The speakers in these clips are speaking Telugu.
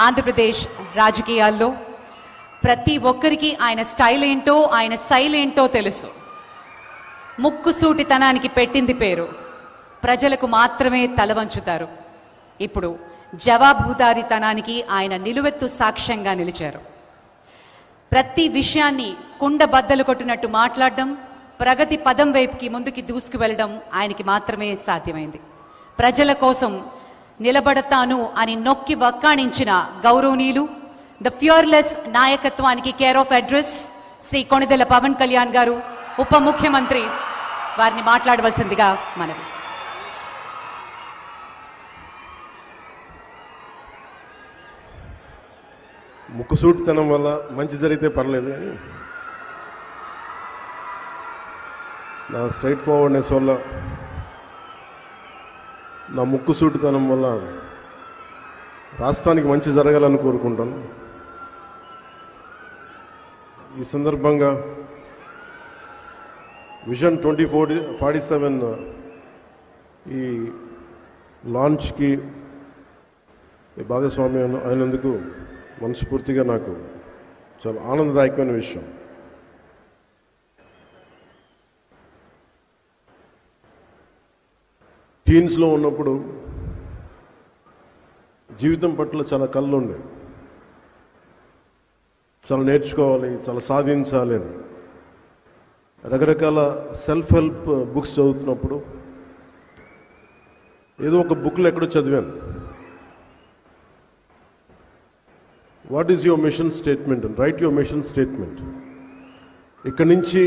ఆంధ్రప్రదేశ్ రాజకీయాల్లో ప్రతి ఒక్కరికి ఆయన స్టైల్ ఏంటో ఆయన శైలి ఏంటో తెలుసు. ముక్కుసూటితనానికి పెట్టింది పేరు. ప్రజలకు మాత్రమే తలవంచుతారు. ఇప్పుడు జవాబుదారీతనానికి ఆయన నిలువెత్తు సాక్ష్యంగా నిలిచారు. ప్రతి విషయాన్ని కుండబద్దలు కొట్టినట్టు మాట్లాడడం, ప్రగతి పదం వైపుకి ముందుకి దూసుకువెళ్ళడం ఆయనకి మాత్రమే సాధ్యమైంది. ప్రజల కోసం నిలబడతాను అని నొక్కి వక్కాణించిన గౌరవనీయులు ద ఫ్యూర్లెస్ నాయకత్వానికి care of address Shri Konidela Pawan Kalyan గారు, ఉప ముఖ్యమంత్రి, వారిని మాట్లాడవలసిందిగా మనవి. ముక్కుసూటితనం వల్ల మంచి జరిగితే పర్లేదు, కానీ నా స్ట్రైట్ ఫార్వర్డ్నెస్ వల్ల, నా ముక్కుసూటితనం వల్ల రాష్ట్రానికి మంచి జరగాలని కోరుకుంటాను. ఈ సందర్భంగా విజన్ 2047 ఈ లాంచ్కి భాగస్వామ్యం అయినందుకు మనస్ఫూర్తిగా నాకు చాలా ఆనందదాయకమైన విషయం. టీన్స్లో ఉన్నప్పుడు జీవితం పట్ల చాలా కళ్ళు ఉండే, చాలా నేర్చుకోవాలి, చాలా సాధించాలి అని రకరకాల సెల్ఫ్ హెల్ప్ బుక్స్ చదువుతున్నప్పుడు ఏదో ఒక బుక్లో ఎక్కడో చదివాను, what is your mission statement and right your mission statement. ఇక్కడి నుంచి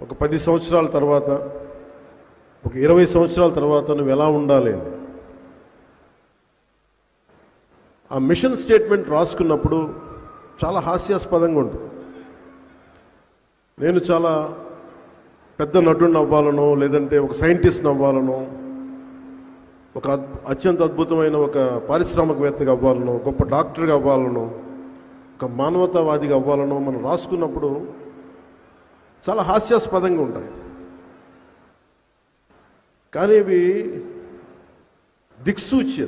ఒక 10 సంవత్సరాల తర్వాత, ఒక 20 సంవత్సరాల తర్వాత నువ్వు ఎలా ఉండాలి అని ఆ మిషన్ స్టేట్మెంట్ రాసుకున్నప్పుడు చాలా హాస్యాస్పదంగా ఉంటుంది. నేను చాలా పెద్ద నటుడిని అవ్వాలనో, లేదంటే ఒక సైంటిస్ట్ని అవ్వాలనో, ఒక అత్యంత అద్భుతమైన ఒక పారిశ్రామికవేత్తగా అవ్వాలనో, గొప్ప డాక్టర్గా అవ్వాలనో, ఒక మానవతావాదిగా అవ్వాలనో మనం రాసుకున్నప్పుడు చాలా హాస్యాస్పదంగా ఉంటాయి. కానీ ఇవి దిక్సూచి,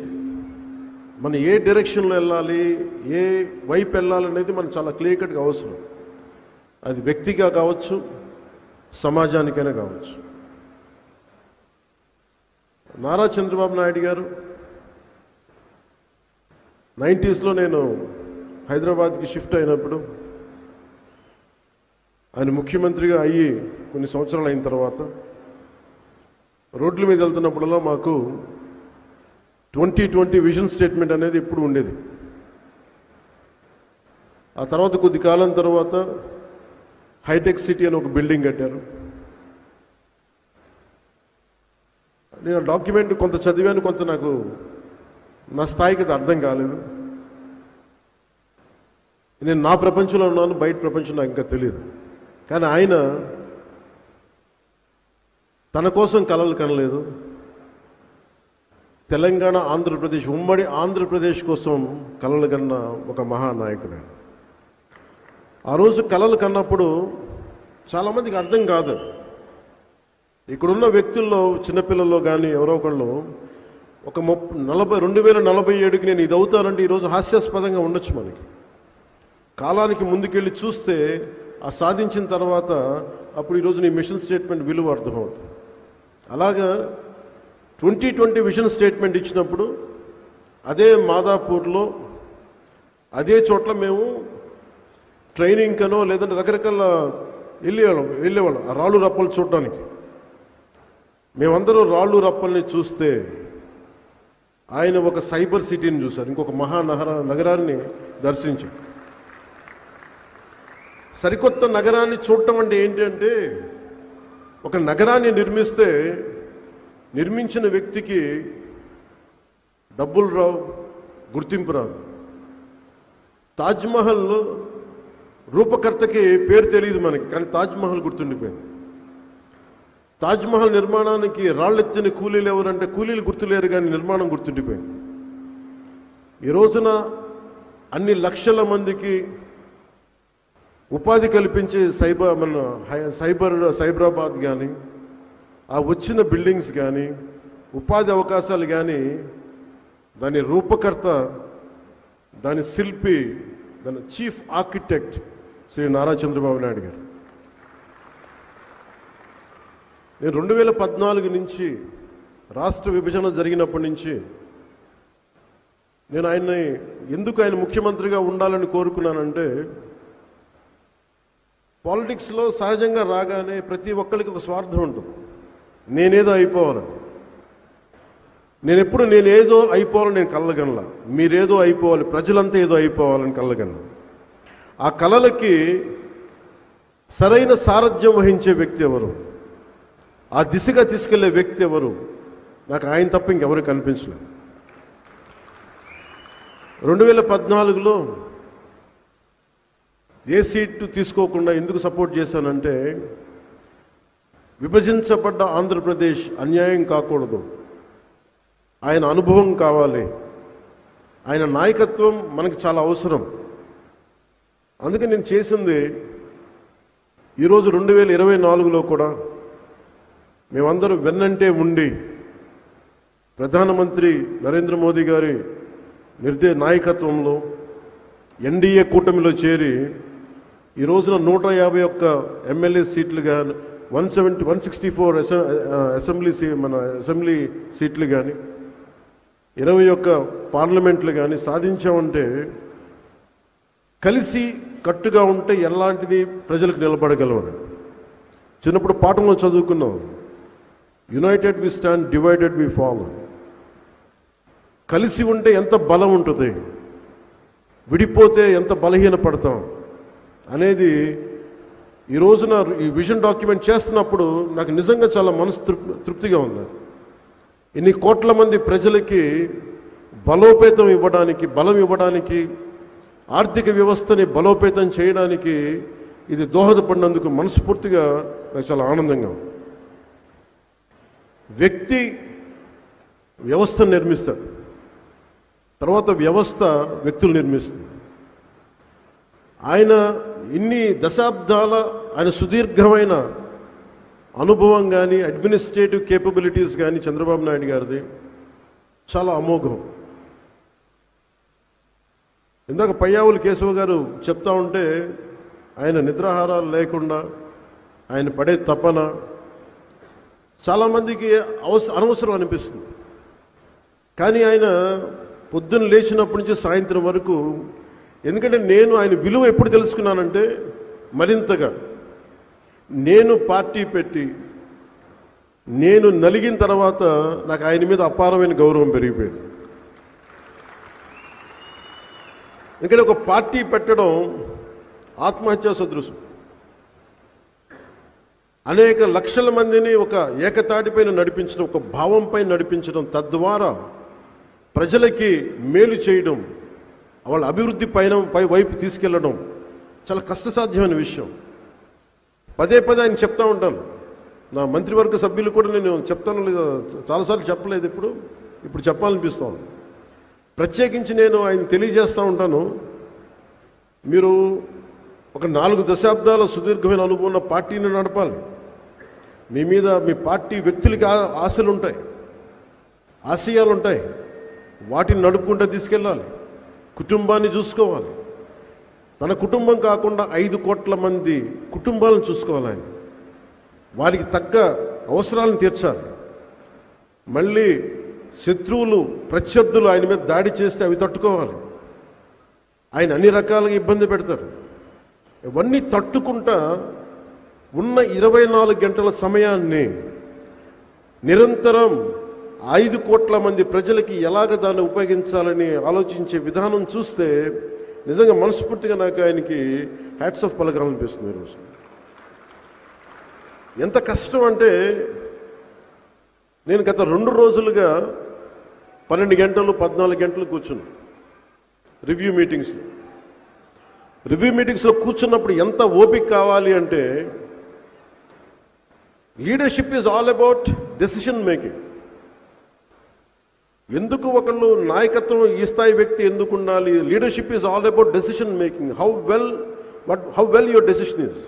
మనం ఏ డైరెక్షన్లో వెళ్ళాలి, ఏ వైపు వెళ్ళాలనేది మనకు చాలా క్లియర్ కట్గా అవసరం. అది వ్యక్తిగా కావచ్చు, సమాజానికైనా కావచ్చు. నారా చంద్రబాబు నాయుడు గారు 90స్లో నేను హైదరాబాద్కి షిఫ్ట్ అయినప్పుడు, ఆయన ముఖ్యమంత్రిగా అయ్యి కొన్ని సంవత్సరాలు అయిన తర్వాత రోడ్ల మీద వెళ్తున్నప్పుడల్లా మాకు 2020 విజన్ స్టేట్మెంట్ అనేది ఎప్పుడు ఉండేది. ఆ తర్వాత కొద్ది కాలం తర్వాత హైటెక్ సిటీ అని ఒక బిల్డింగ్ కట్టారు. నేను డాక్యుమెంట్ కొంత చదివాను, కొంత నాకు నా స్థాయికి అది అర్థం కాలేదు. నేను నా ప్రపంచంలో ఉన్నాను, బయట ప్రపంచం నాకు ఇంకా తెలియదు. కానీ ఆయన తన కోసం కలలు కనలేదు, తెలంగాణ ఆంధ్రప్రదేశ్, ఉమ్మడి ఆంధ్రప్రదేశ్ కోసం కలలు కన్న ఒక మహానాయకుడు. ఆ రోజు కలలు కన్నప్పుడు చాలామందికి అర్థం కాదు. ఇక్కడున్న వ్యక్తుల్లో, చిన్నపిల్లల్లో కానీ ఎవరో ఒకళ్ళు ఒక 2047కి నేను ఇది అవుతానంటే ఈరోజు హాస్యాస్పదంగా ఉండొచ్చు. మనకి కాలానికి ముందుకెళ్ళి చూస్తే ఆ సాధించిన తర్వాత అప్పుడు ఈరోజు నీ మిషన్ స్టేట్మెంట్ విలువ అర్థమవుతుంది. అలాగా 2020 విజన్ స్టేట్మెంట్ ఇచ్చినప్పుడు అదే మాదాపూర్లో, అదే చోట్ల మేము ట్రైనింగ్ కనో లేదంటే రకరకాల వెళ్ళేవాళ్ళం ఆ రాళ్ళు రప్పలు చూడడానికి. మేమందరూ రాళ్ళు రప్పల్ని చూస్తే ఆయన ఒక సైబర్ సిటీని చూశారు, ఇంకొక నగరాన్ని దర్శించారు. సరికొత్త నగరాన్ని చూడటం అంటే ఏంటంటే, ఒక నగరాన్ని నిర్మించిన వ్యక్తికి డబ్బులు రావు, గుర్తింపు రాదు. తాజ్మహల్ రూపకర్తకి పేరు తెలియదు మనకి, కానీ తాజ్మహల్ గుర్తుండిపోయింది. తాజ్మహల్ నిర్మాణానికి రాళ్ళెత్తిన కూలీలు ఎవరంటే కూలీలు గుర్తులేరు, కానీ నిర్మాణం గుర్తుండిపోయింది. ఈ రోజున అన్ని లక్షల మందికి ఉపాధి కల్పించే సైబరాబాద్ కానీ, ఆ వచ్చిన బిల్డింగ్స్ కానీ, ఉపాధి అవకాశాలు కానీ, దాని రూపకర్త దాని శిల్పి, దాని చీఫ్ ఆర్కిటెక్ట్ శ్రీ నారా చంద్రబాబు నాయుడు గారు. నేను 2014 నుంచి రాష్ట్ర విభజన జరిగినప్పటి నుంచి నేను ఆయన్ని ఎందుకు ఆయన ముఖ్యమంత్రిగా ఉండాలని కోరుకున్నానంటే, పాలిటిక్స్లో సహజంగా రాగానే ప్రతి ఒక్కరికి ఒక స్వార్థం ఉంటుంది. నేనేదో అయిపోవాలని. నేనేదో అయిపోవాలని నేను కళ్ళగనలా. మీరేదో అయిపోవాలి, ప్రజలంతా ఏదో అయిపోవాలని కళ్ళగనలా. ఆ కళలకి సరైన సారథ్యం వహించే వ్యక్తి ఎవరు, ఆ దిశగా తీసుకెళ్లే వ్యక్తి ఎవరు, నాకు ఆయన తప్ప ఇంకెవరు కనిపించలేదు. 2014లో ఏ సీటు తీసుకోకుండా ఎందుకు సపోర్ట్ చేశానంటే, విభజించబడ్డ ఆంధ్రప్రదేశ్ అన్యాయం కాకూడదు, ఆయన అనుభవం కావాలి, ఆయన నాయకత్వం మనకి చాలా అవసరం. అందుకే నేను చేసింది ఈరోజు 2024లో కూడా మేమందరం వెన్నంటే ఉండి ప్రధానమంత్రి నరేంద్ర మోదీ గారి నాయకత్వంలో ఎన్డీఏ కూటమిలో చేరి ఈ రోజున 151 ఎమ్మెల్యే సీట్లు కానీ 164 అసెంబ్లీ సీట్లు కానీ 21 పార్లమెంట్లు కానీ సాధించామంటే, కలిసి కట్టుగా ఉంటే ఎలాంటిది ప్రజలకు నిలబడగలమని చిన్నప్పుడు పాఠంలో చదువుకున్నాం. United we stand, divided we fall. కలిసి ఉంటే ఎంత బలం ఉంటుంది, విడిపోతే ఎంత బలహీన పడతాం అనేది ఈ రోజున ఈ విజన్ డాక్యుమెంట్ చేస్తున్నప్పుడు నాకు నిజంగా చాలా మనసు తృప్తిగా ఉంది. ఇన్ని కోట్ల మంది ప్రజలకి బలోపేతం ఇవ్వడానికి, బలం ఇవ్వడానికి, ఆర్థిక వ్యవస్థని బలోపేతం చేయడానికి ఇది దోహదపడినందుకు మనస్ఫూర్తిగా నాకు చాలా ఆనందంగా ఉంది. వ్యక్తి వ్యవస్థను నిర్మిస్తాడు, తర్వాత వ్యవస్థ వ్యక్తులు నిర్మిస్తుంది. ఆయన ఇన్ని దశాబ్దాల ఆయన సుదీర్ఘమైన అనుభవం కానీ, అడ్మినిస్ట్రేటివ్ కేపబిలిటీస్ కానీ చంద్రబాబు నాయుడు గారిది చాలా అమోఘం. ఇందాక పయ్యావులు కేశవ గారు చెప్తా ఉంటే ఆయన నిద్రాహారాలు లేకుండా ఆయన పడే తపన చాలామందికి అనవసరం అనిపిస్తుంది. కానీ ఆయన పొద్దున్న లేచినప్పటి నుంచి సాయంత్రం వరకు, ఎందుకంటే నేను ఆయన విలువ ఎప్పుడు తెలుసుకున్నానంటే, మరింతగా నేను పార్టీ పెట్టి నేను నలిగిన తర్వాత నాకు ఆయన మీద అపారమైన గౌరవం పెరిగిపోయింది. ఎందుకంటే ఒక పార్టీ పెట్టడం ఆత్మహత్యా సదృశం. అనేక లక్షల మందిని ఒక ఏకతాటిపైన నడిపించడం, ఒక భావంపై నడిపించడం, తద్వారా ప్రజలకి మేలు చేయడం, వాళ్ళ అభివృద్ధి వైపు తీసుకెళ్లడం చాలా కష్టసాధ్యమైన విషయం. పదే ఆయన చెప్తా ఉంటాను. నా మంత్రివర్గ సభ్యులు కూడా నేను చెప్తాను లేదా చాలాసార్లు చెప్పలేదు, ఇప్పుడు చెప్పాలనిపిస్తాను. ప్రత్యేకించి నేను ఆయన తెలియజేస్తూ ఉంటాను, మీరు ఒక 4 దశాబ్దాల సుదీర్ఘమైన అనుభవం ఉన్న పార్టీని నడపాలి. మీ మీద మీ పార్టీ వ్యక్తులకి ఆశలు ఉంటాయి, ఆశయాలు ఉంటాయి, వాటిని నడుపుకుంటూ తీసుకెళ్ళాలి. కుటుంబాన్ని చూసుకోవాలి. తన కుటుంబం కాకుండా 5 కోట్ల మంది కుటుంబాలను చూసుకోవాలి. ఆయన వారికి తగ్గ అవసరాలను తీర్చాలి. మళ్ళీ శత్రువులు, ప్రత్యర్థులు ఆయన మీద దాడి చేస్తే అవి తట్టుకోవాలి. ఆయన అన్ని రకాలుగా ఇబ్బంది పెడతారు. ఇవన్నీ తట్టుకుంటా ఉన్న 24 గంటల సమయాన్ని నిరంతరం 5 కోట్ల మంది ప్రజలకి ఎలాగ దాన్ని ఉపయోగించాలని ఆలోచించే విధానం చూస్తే నిజంగా మనస్ఫూర్తిగా నాకు ఆయనకి హ్యాట్స్ ఆఫ్ పలకాలనిపిస్తుంది. ఈరోజు ఎంత కష్టం అంటే, నేను గత 2 రోజులుగా 12 గంటలు 14 గంటలు కూర్చున్నాను రివ్యూ మీటింగ్స్లో కూర్చున్నప్పుడు ఎంత ఓపిక కావాలి అంటే, leadership is all about decision making. ఎందుకు ఒకళ్ళు నాయకత్వం ఈ స్థాయి వ్యక్తి ఎందుకు ఉండాలి? Leadership is all about decision making. How well your decision is.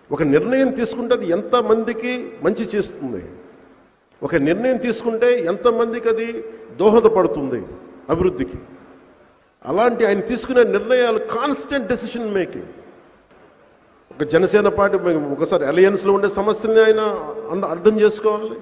ఒక నిర్ణయం తీసుకుంటే అది ఎంతమందికి మంచి చేస్తుంది, ఒక నిర్ణయం తీసుకుంటే ఎంతమందికి అది దోహదపడుతుంది అభివృద్ధికి. అలాంటి ఆయన తీసుకునే నిర్ణయాలు కాన్స్టెంట్ డెసిషన్ మేకింగ్. ఒక జనసేన పార్టీ ఒకసారి అలయన్స్లో ఉండే సమస్యల్ని ఆయన అర్థం చేసుకోవాలి.